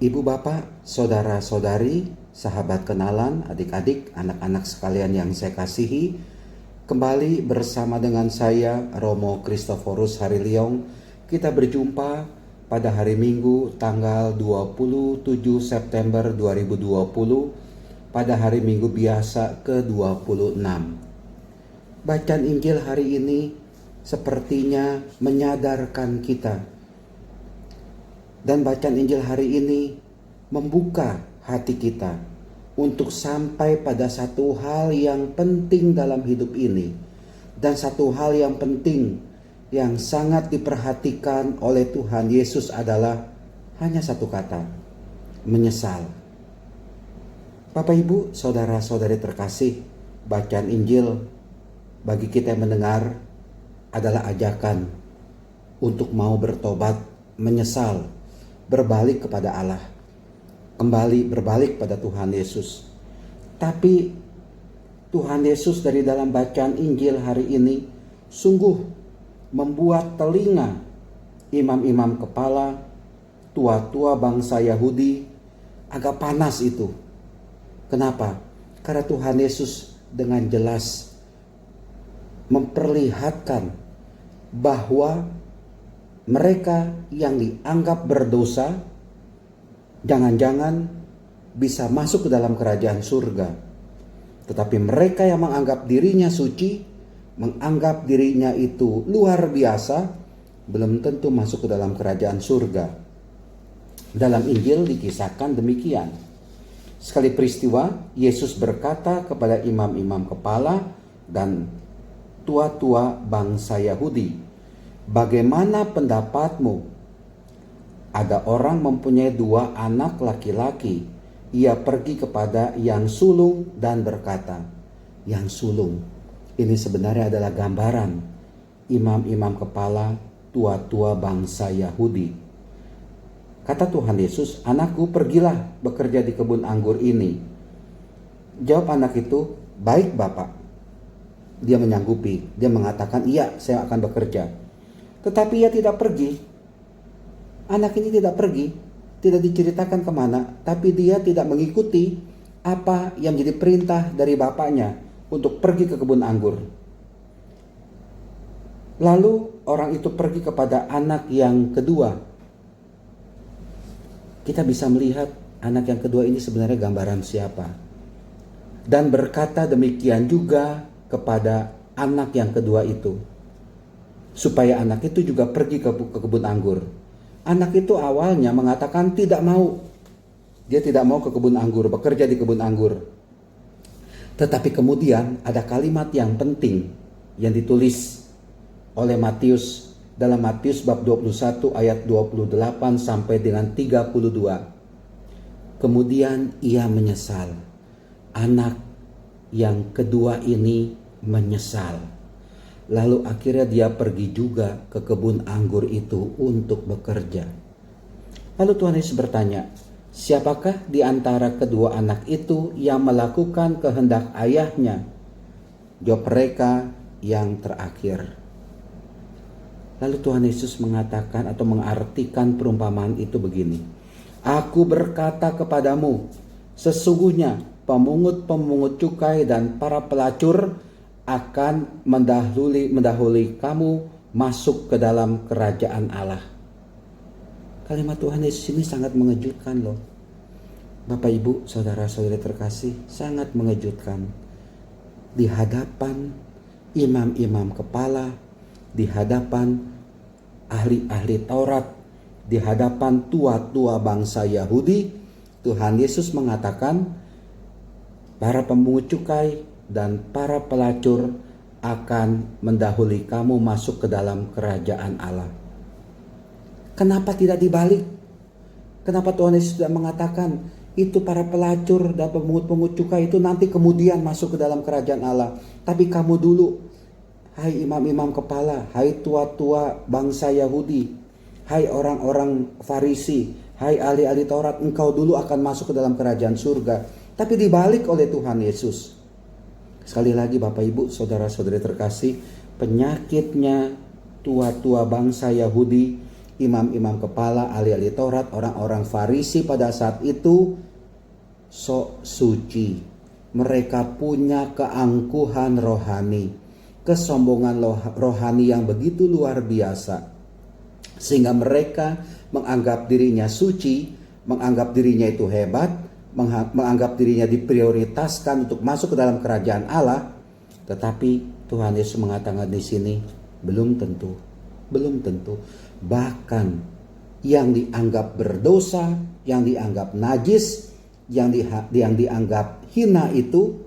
Ibu bapak, saudara-saudari, sahabat kenalan, adik-adik, anak-anak sekalian yang saya kasihi, kembali bersama dengan saya Romo Kristoforus Hariliong. Kita berjumpa pada hari Minggu tanggal 27 September 2020 pada hari Minggu biasa ke-26. Bacaan Injil hari ini sepertinya menyadarkan kita, dan bacaan Injil hari ini membuka hati kita untuk sampai pada satu hal yang penting dalam hidup ini. Dan satu hal yang penting yang sangat diperhatikan oleh Tuhan Yesus adalah hanya satu kata: menyesal. Bapak Ibu, saudara-saudari terkasih, bacaan Injil bagi kita yang mendengar adalah ajakan untuk mau bertobat, menyesal, berbalik kepada Allah, kembali berbalik pada Tuhan Yesus. Tapi Tuhan Yesus dari dalam bacaan Injil hari ini sungguh membuat telinga imam-imam kepala, tua-tua bangsa Yahudi agak panas itu. Kenapa? Karena Tuhan Yesus dengan jelas memperlihatkan bahwa mereka yang dianggap berdosa jangan-jangan bisa masuk ke dalam kerajaan surga. Tetapi mereka yang menganggap dirinya suci, menganggap dirinya itu luar biasa, belum tentu masuk ke dalam kerajaan surga. Dalam Injil dikisahkan demikian. Sekali peristiwa, Yesus berkata kepada imam-imam kepala dan tua-tua bangsa Yahudi, "Bagaimana pendapatmu? Ada orang mempunyai 2 anak laki-laki. Ia pergi kepada yang sulung dan berkata," yang sulung ini sebenarnya adalah gambaran imam-imam kepala, tua-tua bangsa Yahudi. Kata Tuhan Yesus, "Anakku, pergilah bekerja di kebun anggur ini." Jawab anak itu, "Baik Bapak." Dia menyanggupi, dia mengatakan, "Iya, saya akan bekerja." Tetapi ia tidak pergi. Anak ini tidak pergi, tidak diceritakan kemana, tapi dia tidak mengikuti apa yang menjadi perintah dari bapaknya untuk pergi ke kebun anggur. Lalu orang itu pergi kepada anak yang kedua. Kita bisa melihat anak yang kedua ini sebenarnya gambaran siapa. Dan berkata demikian juga kepada anak yang kedua itu, supaya anak itu juga pergi ke kebun anggur. Anak itu awalnya mengatakan tidak mau. Dia tidak mau ke kebun anggur, bekerja di kebun anggur. Tetapi kemudian ada kalimat yang penting yang ditulis oleh Matius dalam Matius bab 21 ayat 28 sampai dengan 32. Kemudian ia menyesal. Anak yang kedua ini menyesal. Lalu akhirnya dia pergi juga ke kebun anggur itu untuk bekerja. Lalu Tuhan Yesus bertanya, "Siapakah di antara kedua anak itu yang melakukan kehendak ayahnya?" Jawab mereka, "Yang terakhir." Lalu Tuhan Yesus mengatakan atau mengartikan perumpamaan itu begini, "Aku berkata kepadamu, sesungguhnya pemungut-pemungut cukai dan para pelacur akan mendahului kamu masuk ke dalam kerajaan Allah." Kalimat Tuhan Yesus ini sangat mengejutkan loh. Bapak Ibu, saudara-saudari terkasih, sangat mengejutkan. Di hadapan imam-imam kepala, di hadapan ahli-ahli Taurat, di hadapan tua-tua bangsa Yahudi, Tuhan Yesus mengatakan para pemungut cukai dan para pelacur akan mendahului kamu masuk ke dalam kerajaan Allah. Kenapa tidak dibalik? Kenapa Tuhan Yesus tidak mengatakan itu para pelacur dan pemungut-pemungut cukai itu nanti kemudian masuk ke dalam kerajaan Allah, tapi kamu dulu, hai imam-imam kepala, hai tua-tua bangsa Yahudi, hai orang-orang Farisi, hai ahli-ahli Taurat, engkau dulu akan masuk ke dalam kerajaan surga. Tapi dibalik oleh Tuhan Yesus. Sekali lagi Bapak Ibu, saudara-saudari terkasih, penyakitnya tua-tua bangsa Yahudi imam-imam kepala, ahli-ahli Taurat, orang-orang Farisi pada saat itu sok suci. Mereka punya keangkuhan rohani, kesombongan rohani yang begitu luar biasa. Sehingga mereka menganggap dirinya suci, menganggap dirinya itu hebat, menganggap dirinya diprioritaskan untuk masuk ke dalam kerajaan Allah. Tetapi Tuhan Yesus mengatakan di sini, belum tentu. Bahkan yang dianggap berdosa, yang dianggap najis, yang dianggap hina itu,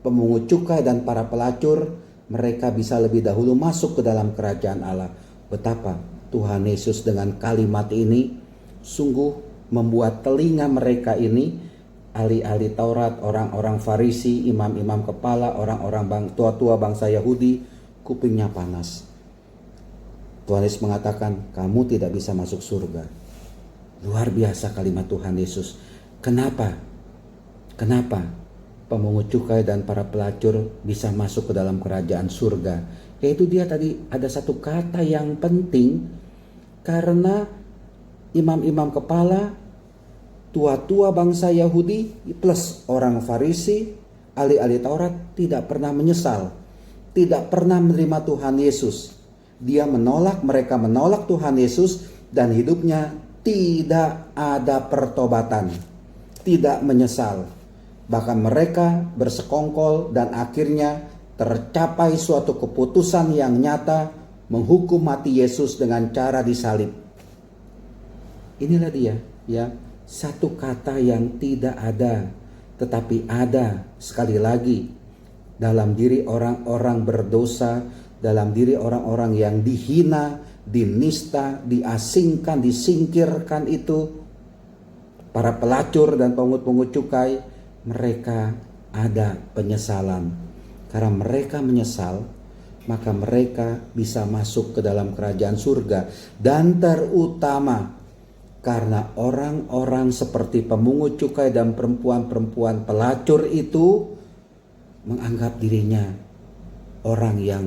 pemungut cukai dan para pelacur, mereka bisa lebih dahulu masuk ke dalam kerajaan Allah. Betapa Tuhan Yesus dengan kalimat ini sungguh membuat telinga mereka ini, ahli-ahli Taurat, orang-orang Farisi, imam-imam kepala, orang-orang tua-tua bangsa Yahudi, kupingnya panas. Tuhan Yesus mengatakan, kamu tidak bisa masuk surga. Luar biasa kalimat Tuhan Yesus. Kenapa? Pemungut cukai dan para pelacur bisa masuk ke dalam kerajaan surga? Yaitu dia tadi ada satu kata yang penting, karena imam-imam kepala, tua-tua bangsa Yahudi plus orang Farisi, ahli-ahli Taurat tidak pernah menyesal, tidak pernah menerima Tuhan Yesus. Mereka menolak Tuhan Yesus dan hidupnya tidak ada pertobatan, tidak menyesal. Bahkan mereka bersekongkol dan akhirnya tercapai suatu keputusan yang nyata, menghukum mati Yesus dengan cara disalib. Inilah dia, ya, satu kata yang tidak ada, tetapi ada sekali lagi dalam diri orang-orang berdosa, dalam diri orang-orang yang dihina, dinista, diasingkan, disingkirkan itu, para pelacur dan pungut-pungut cukai, mereka ada penyesalan. Karena mereka menyesal, maka mereka bisa masuk ke dalam kerajaan surga. Dan terutama karena orang-orang seperti pemungut cukai dan perempuan-perempuan pelacur itu menganggap dirinya orang yang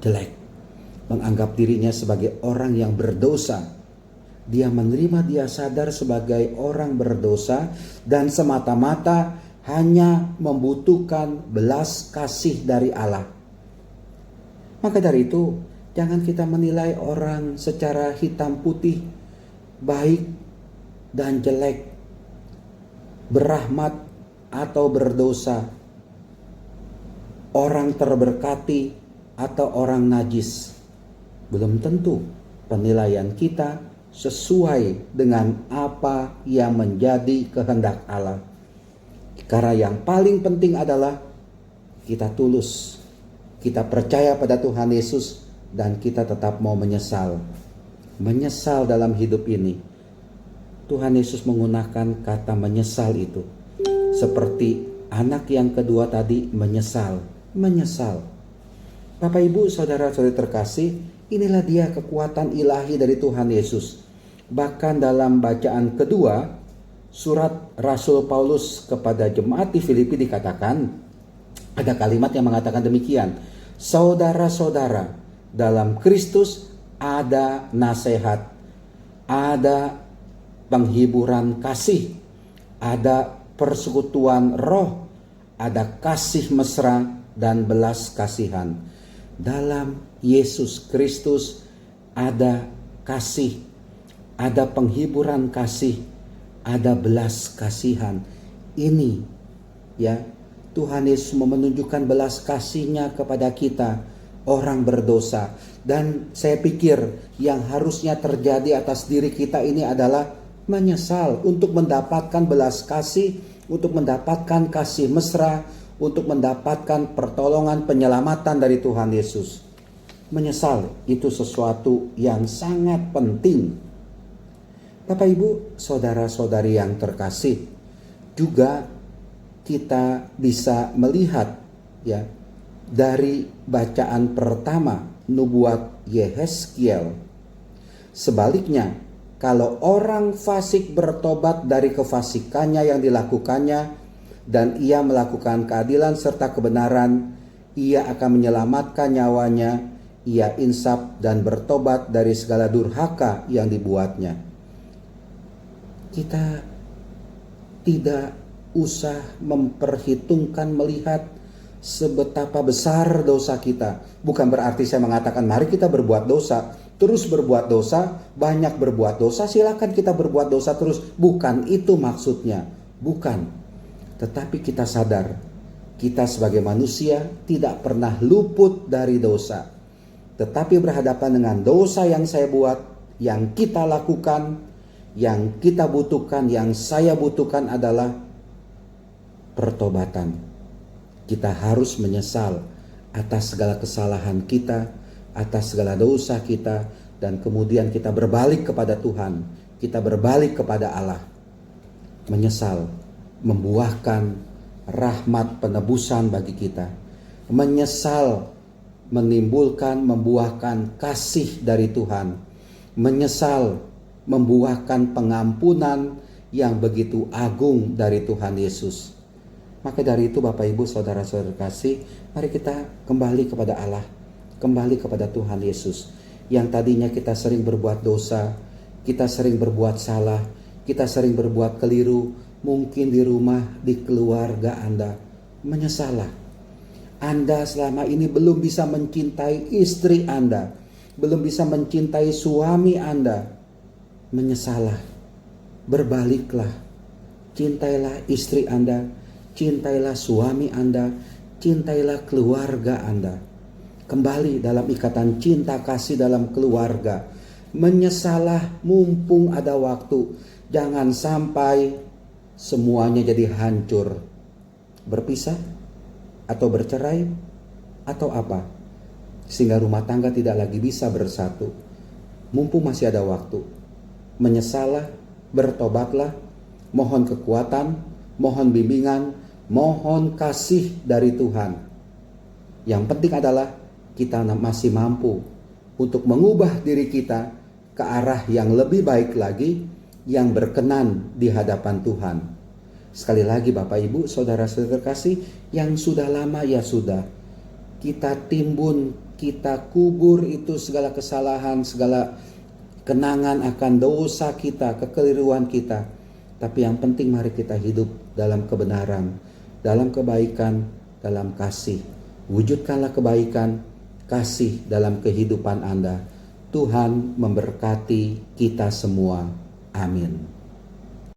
jelek, menganggap dirinya sebagai orang yang berdosa. Dia sadar sebagai orang berdosa dan semata-mata hanya membutuhkan belas kasih dari Allah. Maka dari itu, jangan kita menilai orang secara hitam putih, baik dan jelek, berahmat atau berdosa, orang terberkati atau orang najis. Belum tentu penilaian kita sesuai dengan apa yang menjadi kehendak Allah. Karena yang paling penting adalah kita tulus, kita percaya pada Tuhan Yesus, dan kita tetap mau menyesal dalam hidup ini. Tuhan Yesus menggunakan kata menyesal itu, seperti anak yang kedua tadi menyesal. Bapak Ibu saudara-saudari terkasih, inilah dia kekuatan ilahi dari Tuhan Yesus. Bahkan dalam bacaan kedua surat Rasul Paulus kepada jemaat di Filipi dikatakan, ada kalimat yang mengatakan demikian, saudara-saudara, dalam Kristus ada nasihat, ada penghiburan kasih, ada persekutuan roh, ada kasih mesra dan belas kasihan. Dalam Yesus Kristus ada kasih, ada penghiburan kasih, ada belas kasihan. Ini ya, Tuhan Yesus menunjukkan belas kasih-Nya kepada kita, orang berdosa. Dan saya pikir yang harusnya terjadi atas diri kita ini adalah menyesal untuk mendapatkan belas kasih, untuk mendapatkan kasih mesra, untuk mendapatkan pertolongan penyelamatan dari Tuhan Yesus. Menyesal itu sesuatu yang sangat penting. Bapak Ibu, saudara-saudari yang terkasih, juga kita bisa melihat ya dari bacaan pertama nubuat Yehezkiel. Sebaliknya, kalau orang fasik bertobat dari kefasikannya yang dilakukannya dan ia melakukan keadilan serta kebenaran, ia akan menyelamatkan nyawanya. ia insaf dan bertobat dari segala durhaka yang dibuatnya. Kita tidak usah memperhitungkan melihat sebetapa besar dosa kita. Bukan berarti saya mengatakan mari kita berbuat dosa, terus berbuat dosa, banyak berbuat dosa, silakan kita berbuat dosa terus. Bukan itu maksudnya, bukan. Tetapi kita sadar, kita sebagai manusia tidak pernah luput dari dosa. Tetapi berhadapan dengan dosa yang saya buat, yang kita lakukan, yang kita butuhkan, yang saya butuhkan adalah pertobatan. Kita harus menyesal atas segala kesalahan kita, atas segala dosa kita, dan kemudian kita berbalik kepada Tuhan, kita berbalik kepada Allah. Menyesal membuahkan rahmat penebusan bagi kita. Menyesal membuahkan kasih dari Tuhan. Menyesal membuahkan pengampunan yang begitu agung dari Tuhan Yesus. Maka dari itu Bapak Ibu Saudara-saudara kasih, mari kita kembali kepada Allah, kembali kepada Tuhan Yesus. Yang tadinya kita sering berbuat dosa, kita sering berbuat salah, kita sering berbuat keliru, mungkin di rumah, di keluarga Anda, menyesalah. Anda selama ini belum bisa mencintai istri Anda, belum bisa mencintai suami Anda, menyesalah. Berbaliklah, cintailah istri Anda, cintailah suami Anda, cintailah keluarga Anda. Kembali dalam ikatan cinta kasih dalam keluarga. Menyesalah mumpung ada waktu. Jangan sampai semuanya jadi hancur. Berpisah atau bercerai atau apa? Sehingga rumah tangga tidak lagi bisa bersatu. Mumpung masih ada waktu. Menyesalah, bertobatlah, mohon kekuatan, mohon bimbingan, mohon kasih dari Tuhan. Yang penting adalah kita masih mampu untuk mengubah diri kita ke arah yang lebih baik lagi, yang berkenan di hadapan Tuhan. Sekali lagi Bapak Ibu, Saudara-saudara kasih, yang sudah lama ya sudah. Kita timbun, kita kubur itu segala kesalahan, segala kenangan akan dosa kita, kekeliruan kita. Tapi yang penting mari kita hidup dalam kebenaran, dalam kebaikan, dalam kasih. Wujudkanlah kebaikan, kasih dalam kehidupan Anda. Tuhan memberkati kita semua. Amin.